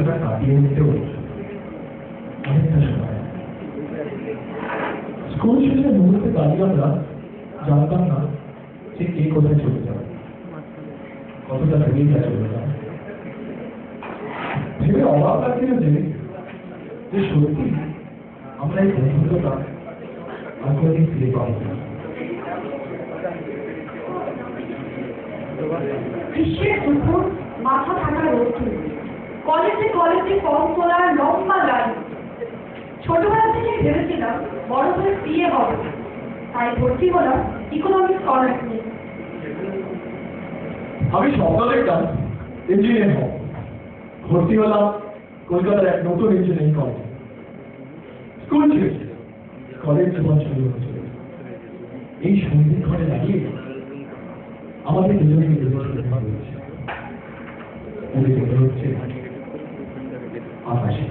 শৈশবটা কাটিয়ে নিতেও অনেকটা সময়। স্কুল শেষে মুহূর্তে দাঁড়িয়ে আমরা জানতাম না যে কে কোথায় চলে যাবে, কতটা দূরেই যা চলে যাবে। ভেবে অবাক লাগছিল যে সত্যি আমরা এই বন্ধুত্বটা আর কোনদিন ফিরে পাবো না। গ্রীষ্মের দুপুর, মাথা ঠান্ডা রোদ্দুর, কলেজে কলেজে ফর্ম তোলার লম্বা লাইন। ছোটবেলা থেকে ভেবেছিলাম বড় হয়ে বিয়ে হবে, তাই ভর্তি হলাম ইকোনমিক্স অনার্স নিয়ে। আমি স্বপ্ন দেখতাম ইঞ্জিনিয়ার হব, ভর্তি হলাম কলকাতার এক নতুন ইঞ্জিনিয়ারিং কলেজ। স্কুল শেষ, কলেজ জীবন শুরু হয়েছিল। এই সন্ধিক্ষণে দাঁড়িয়ে আমাদের দুজনে হচ্ছে আকাশে।